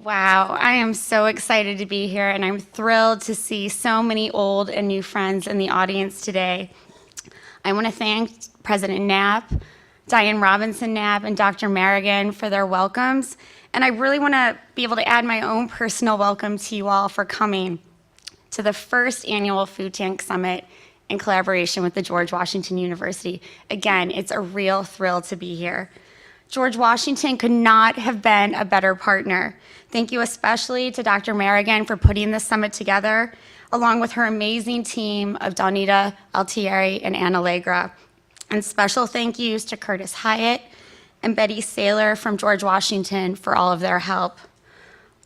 Wow, I am so excited to be here, and I'm thrilled to see so many old and new friends in the audience today. I want to thank President Knapp, Diane Robinson Knapp, and Dr. Merrigan for their welcomes, and I really want to be able to add my own personal welcome to you all for coming to the first annual Food Tank Summit in collaboration with the George Washington University. Again, it's a real thrill to be here. George Washington could not have been a better partner. Thank you especially to Dr. Merrigan for putting this summit together, along with her amazing team of Donita Altieri and Anna Allegra. And special thank yous to Curtis Hyatt and Betty Saylor from George Washington for all of their help.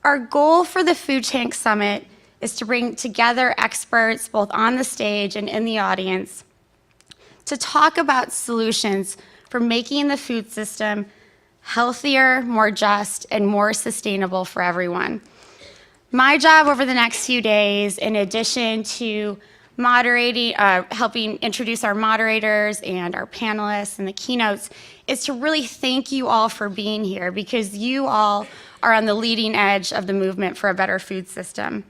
Our goal for the Food Tank Summit is to bring together experts both on the stage and in the audience to talk about solutions for making the food system healthier, more just, and more sustainable for everyone. My job over the next few days, in addition to moderating, helping introduce our moderators and our panelists and the keynotes, is to really thank you all for being here, because you all are on the leading edge of the movement for a better food system.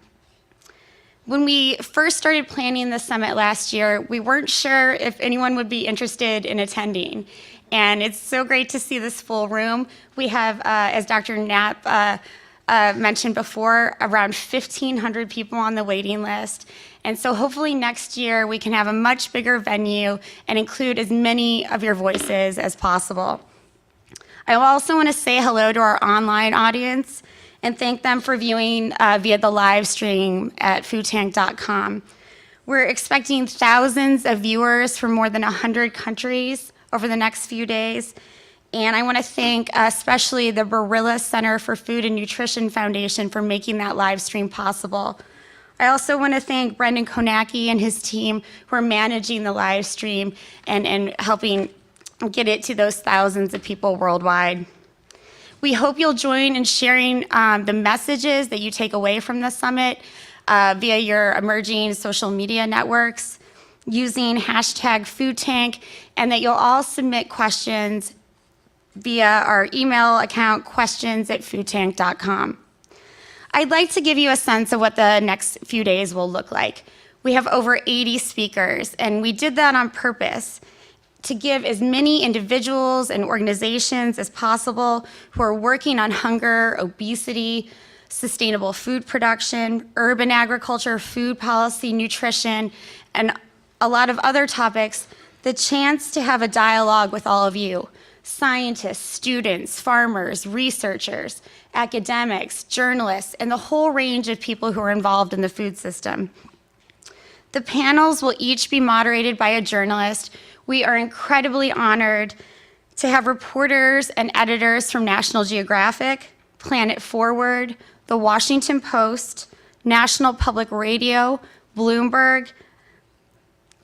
When we first started planning the summit last year, we weren't sure if anyone would be interested in attending. And it's so great to see this full room. We have, as Dr. Knapp mentioned before, around 1,500 people on the waiting list. And so hopefully next year we can have a much bigger venue and include as many of your voices as possible. I also want to say hello to our online audience and thank them for viewing via the live stream at foodtank.com. We're expecting thousands of viewers from more than 100 countries over the next few days. And I want to thank especially the Barilla Center for Food and Nutrition Foundation for making that live stream possible. I also want to thank Brendan Konacki and his team who are managing the live stream and helping get it to those thousands of people worldwide. We hope you'll join in sharing the messages that you take away from the summit via your emerging social media networks using hashtag #FoodTank, and that you'll all submit questions via our email account, questions@foodtank.com. I'd like to give you a sense of what the next few days will look like. We have over 80 speakers, and we did that on purpose to give as many individuals and organizations as possible who are working on hunger, obesity, sustainable food production, urban agriculture, food policy, nutrition, and a lot of other topics, the chance to have a dialogue with all of you, scientists, students, farmers, researchers, academics, journalists, and the whole range of people who are involved in the food system. The panels will each be moderated by a journalist. We are incredibly honored to have reporters and editors from National Geographic, Planet Forward, The Washington Post, National Public Radio, Bloomberg,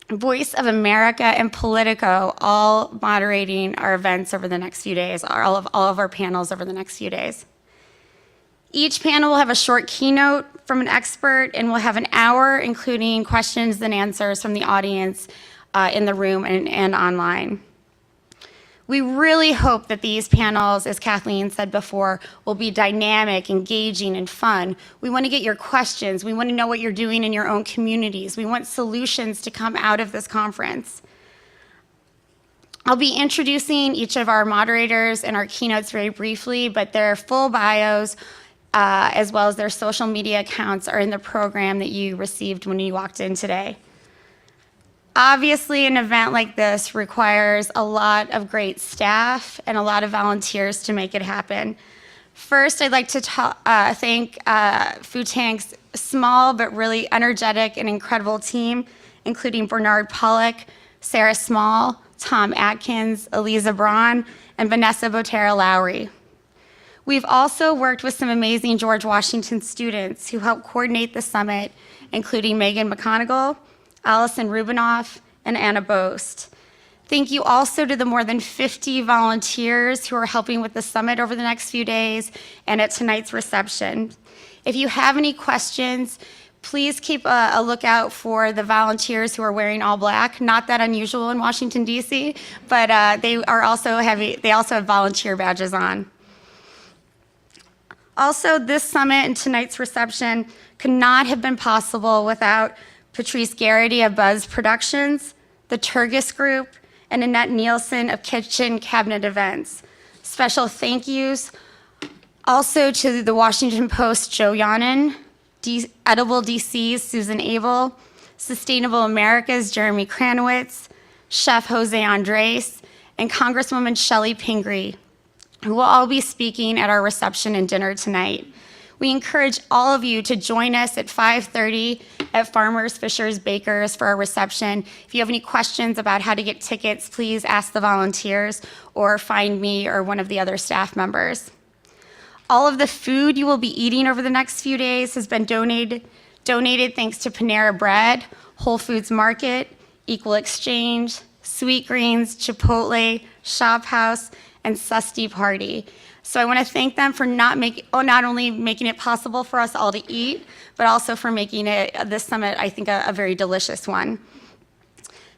Voice of America, and Politico, all moderating our events over the next few days, all of our panels over the next few days. Each panel will have a short keynote from an expert, and we'll have an hour including questions and answers from the audience in the room and online. We really hope that these panels, as Kathleen said before, will be dynamic, engaging, and fun. We want to get your questions. We want to know what you're doing in your own communities. We want solutions to come out of this conference. I'll be introducing each of our moderators and our keynotes very briefly, but their full bios, as well as their social media accounts, are in the program that you received when you walked in today. Obviously, an event like this requires a lot of great staff and a lot of volunteers to make it happen. First, I'd like to thank Food Tank's small but really energetic and incredible team, including Bernard Pollock, Sarah Small, Tom Atkins, Eliza Braun, and Vanessa Botera Lowry. We've also worked with some amazing George Washington students who helped coordinate the summit, including Megan McConigal, Allison Rubinoff, and Anna Boast. Thank you also to the more than 50 volunteers who are helping with the summit over the next few days and at tonight's reception. If you have any questions, please keep a lookout for the volunteers who are wearing all black. Not that unusual in Washington, D.C., but they also have volunteer badges on. Also, this summit and tonight's reception could not have been possible without Patrice Garrity of Buzz Productions, the Turgis Group, and Annette Nielsen of Kitchen Cabinet Events. Special thank yous also to the Washington Post, Joe Yonan, Edible DC's Susan Abel, Sustainable America's Jeremy Kranowitz, Chef Jose Andres, and Congresswoman Shelley Pingree, who will all be speaking at our reception and dinner tonight. We encourage all of you to join us at 5:30 at Farmers, Fishers, Bakers for our reception. If you have any questions about how to get tickets, please ask the volunteers or find me or one of the other staff members. All of the food you will be eating over the next few days has been donated thanks to Panera Bread, Whole Foods Market, Equal Exchange, Sweet Greens, Chipotle, Shop House, and Susty Party. So I want to thank them for not only making it possible for us all to eat, but also for making this summit, I think, a very delicious one.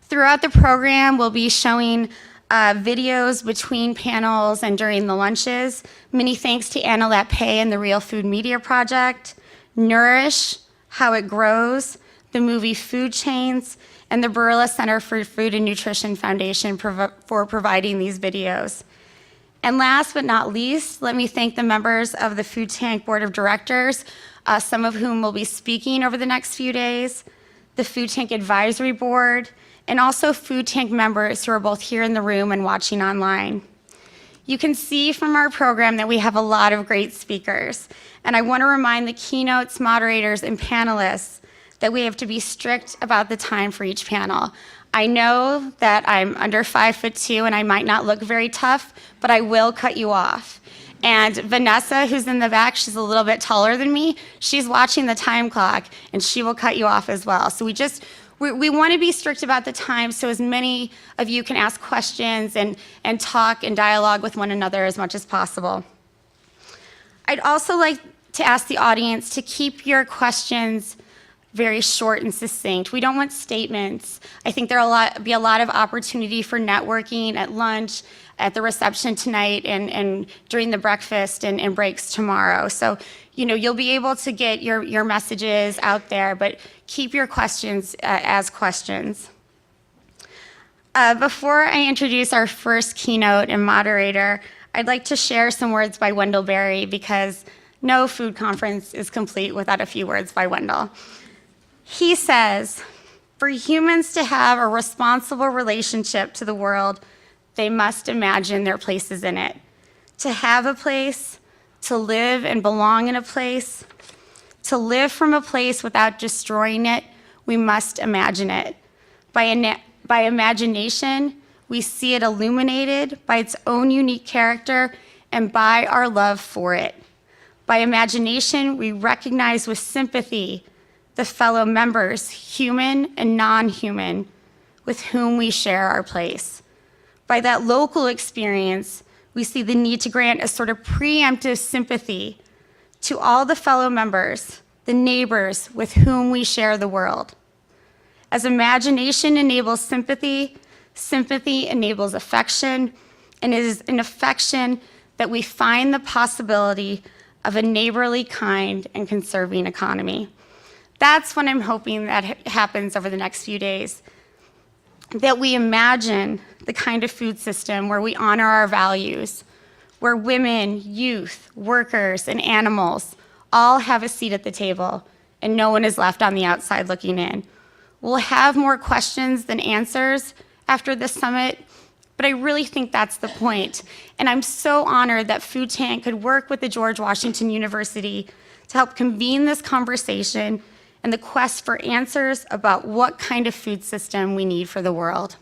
Throughout the program, we'll be showing videos between panels and during the lunches. Many thanks to Anna Lappe and the Real Food Media Project, Nourish, How It Grows, the movie Food Chains, and the Barilla Center for Food and Nutrition Foundation for providing these videos. And last but not least, let me thank the members of the Food Tank Board of Directors, some of whom will be speaking over the next few days, the Food Tank Advisory Board, and also Food Tank members who are both here in the room and watching online. You can see from our program that we have a lot of great speakers, and I want to remind the keynotes, moderators, and panelists that we have to be strict about the time for each panel. I know that I'm under 5'2" and I might not look very tough, but I will cut you off. And Vanessa, who's in the back, she's a little bit taller than me, she's watching the time clock and she will cut you off as well. So we want to be strict about the time so as many of you can ask questions and talk and dialogue with one another as much as possible. I'd also like to ask the audience to keep your questions very short and succinct. We don't want statements. I think there will be a lot of opportunity for networking at lunch, at the reception tonight, and during the breakfast and breaks tomorrow. So, you'll be able to get your messages out there, but keep your questions as questions. Before I introduce our first keynote and moderator, I'd like to share some words by Wendell Berry, because no food conference is complete without a few words by Wendell. He says, for humans to have a responsible relationship to the world, they must imagine their places in it. To have a place, to live and belong in a place, to live from a place without destroying it, we must imagine it. By imagination, we see it illuminated by its own unique character and by our love for it. By imagination, we recognize with sympathy the fellow members, human and non-human, with whom we share our place. By that local experience, we see the need to grant a sort of preemptive sympathy to all the fellow members, the neighbors with whom we share the world. As imagination enables sympathy, sympathy enables affection, and it is in affection that we find the possibility of a neighborly, kind, and conserving economy. That's what I'm hoping that happens over the next few days, that we imagine the kind of food system where we honor our values, where women, youth, workers, and animals all have a seat at the table, and no one is left on the outside looking in. We'll have more questions than answers after this summit, but I really think that's the point. And I'm so honored that Food Tank could work with the George Washington University to help convene this conversation and the quest for answers about what kind of food system we need for the world.